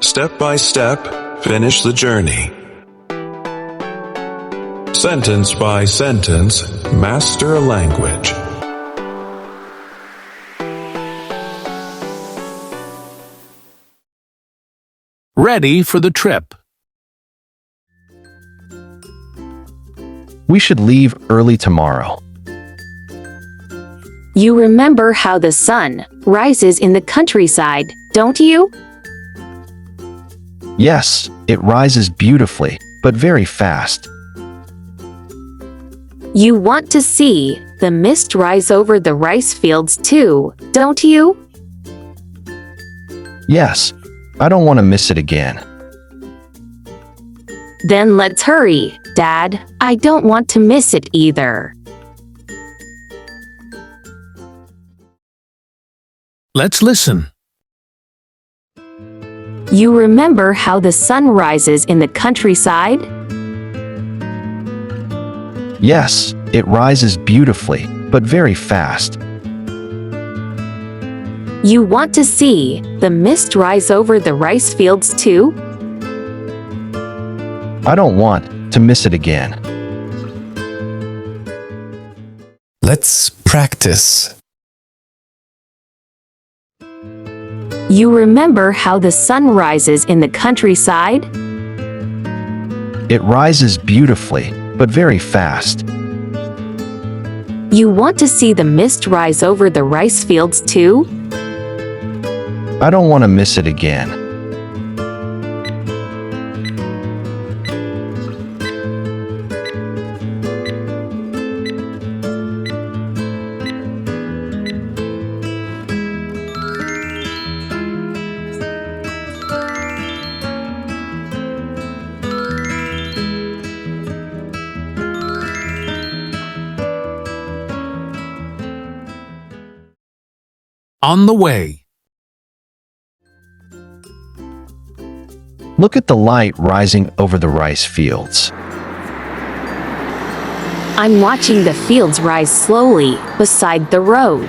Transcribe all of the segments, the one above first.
Step by step, finish the journey. Sentence by sentence, master a language. Ready for the trip. We should leave early tomorrow. You remember how the sun rises in the countryside, don't you? Yes, it rises beautifully, but very fast. You want to see the mist rise over the rice fields too, don't you? Yes, I don't want to miss it again. Then let's hurry, Dad. I don't want to miss it either. Let's listen. You remember how the sun rises in the countryside? Yes, it rises beautifully, but very fast. You want to see the mist rise over the rice fields too? I don't want to miss it again. Let's practice. You remember how the sun rises in the countryside? It rises beautifully, but very fast. You want to see the mist rise over the rice fields too? I don't want to miss it again. On the way. Look at the light rising over the rice fields. I'm watching the fields rise slowly beside the road.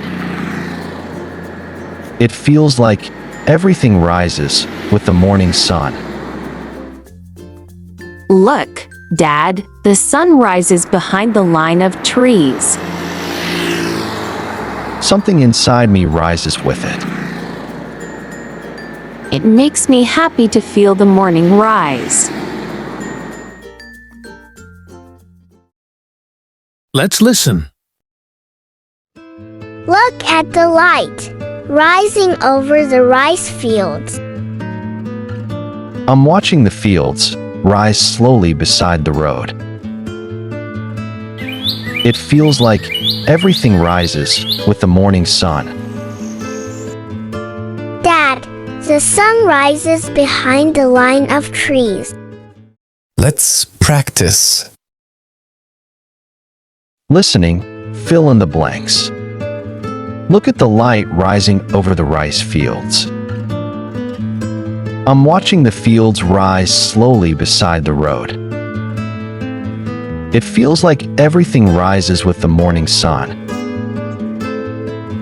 It feels like everything rises with the morning sun. Look, Dad, the sun rises behind the line of trees. Something inside me rises with it. It makes me happy to feel the morning rise. Let's listen. Look at the light rising over the rice fields. I'm watching the fields rise slowly beside the road. It feels like everything rises with the morning sun. Dad, the sun rises behind the line of trees. Let's practice. Listening, fill in the blanks. Look at the light rising over the rice fields. I'm watching the fields rise slowly beside the road. It feels like everything rises with the morning sun.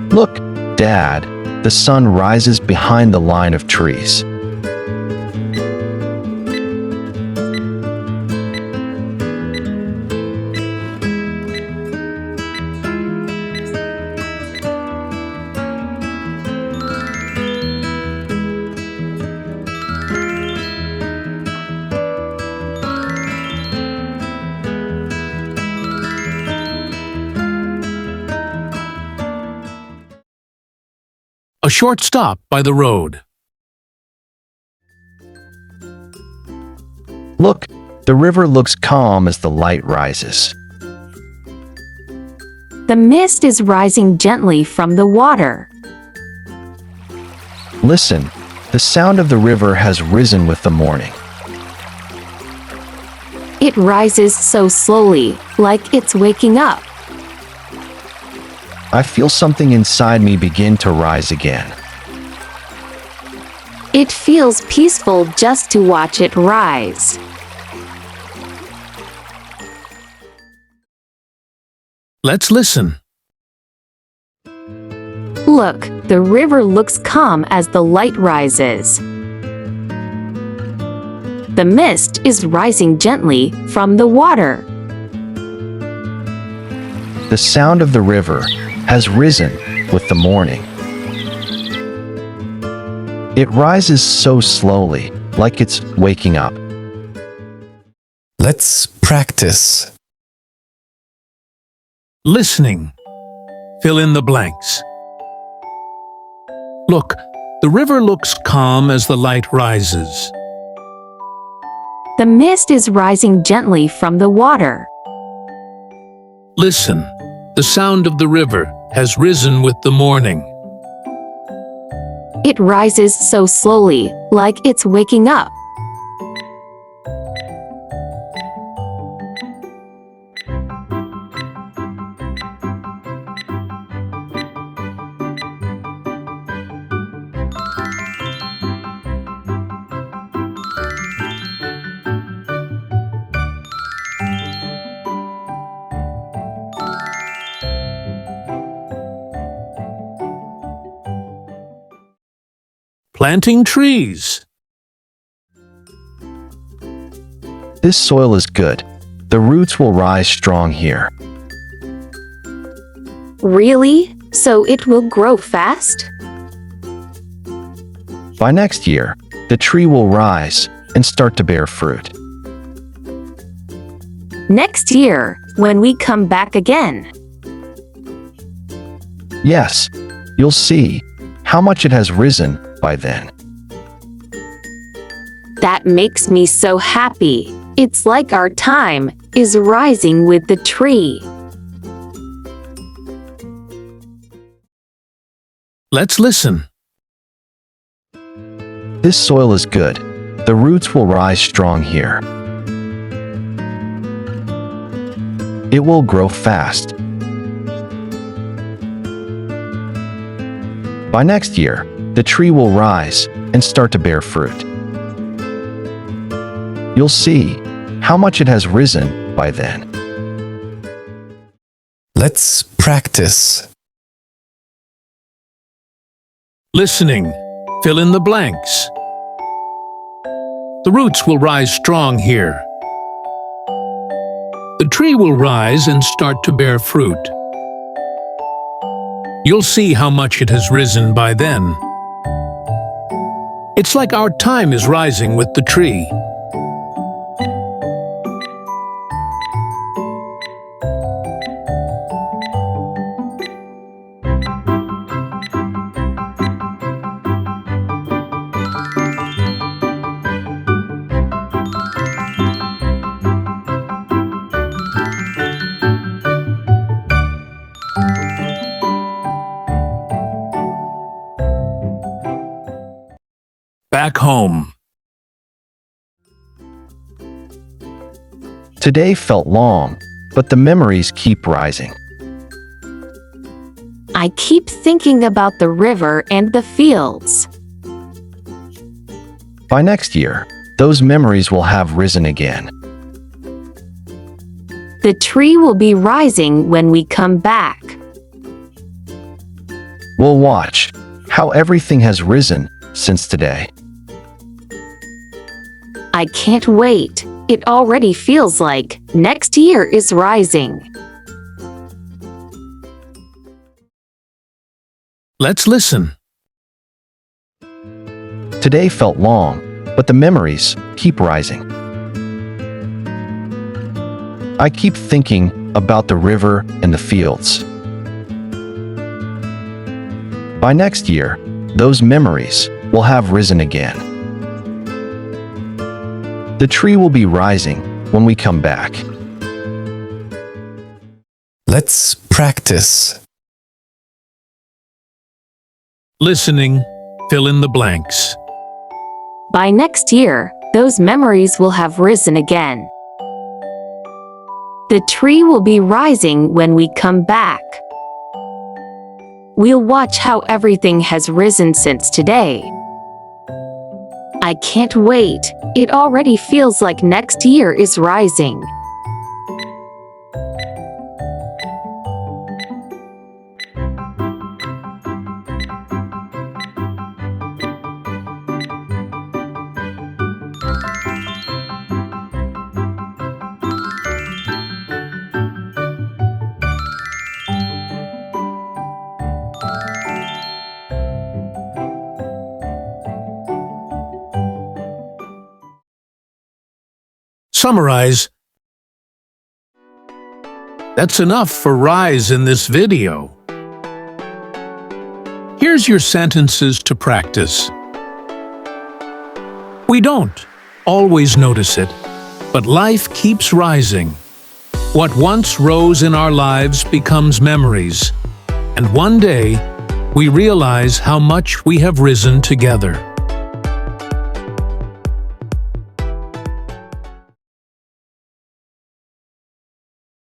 Look, Dad, the sun rises behind the line of trees. A short stop by the road. Look, the river looks calm as the light rises. The mist is rising gently from the water. Listen, the sound of the river has risen with the morning. It rises so slowly, like it's waking up. I feel something inside me begin to rise again. It feels peaceful just to watch it rise. Let's listen. Look, the river looks calm as the light rises. the mist is rising gently from the water. The sound of the river has risen with the morning. It rises so slowly, like it's waking up. Let's practice. Listening. Fill in the blanks. Look, the river looks calm as the light rises. The mist is rising gently from the water. Listen, the sound of the river has risen with the morning. It rises so slowly, like it's waking up. Planting trees. This soil is good. The roots will rise strong here. Really? So it will grow fast? By next year, the tree will rise and start to bear fruit. Next year, when we come back again. Yes, you'll see how much it has risen by then. That makes me so happy. It's like our time is rising with the tree. Let's listen. This soil is good. The roots will rise strong here. It will grow fast. By next year, the tree will rise and start to bear fruit. You'll see how much it has risen by then. Let's practice. Listening. Fill in the blanks. The roots will rise strong here. The tree will rise and start to bear fruit. You'll see how much it has risen by then. It's like our time is rising with the tree. Back home. Today felt long, but the memories keep rising. I keep thinking about the river and the fields. By next year, those memories will have risen again. The tree will be rising when we come back. We'll watch how everything has risen since today. I can't wait. It already feels like next year is rising. Let's listen. Today felt long, but the memories keep rising. I keep thinking about the river and the fields. By next year, those memories will have risen again. The tree will be rising when we come back. Let's practice. Listening. Fill in the blanks. By next year, those memories will have risen again. The tree will be rising when we come back. We'll watch how everything has risen since today. I can't wait. It already feels like next year is rising. summarize, that's enough for rise in this video. Here's your sentences to practice. We don't always notice it, but life keeps rising. What once rose in our lives becomes memories, and one day we realize how much we have risen together.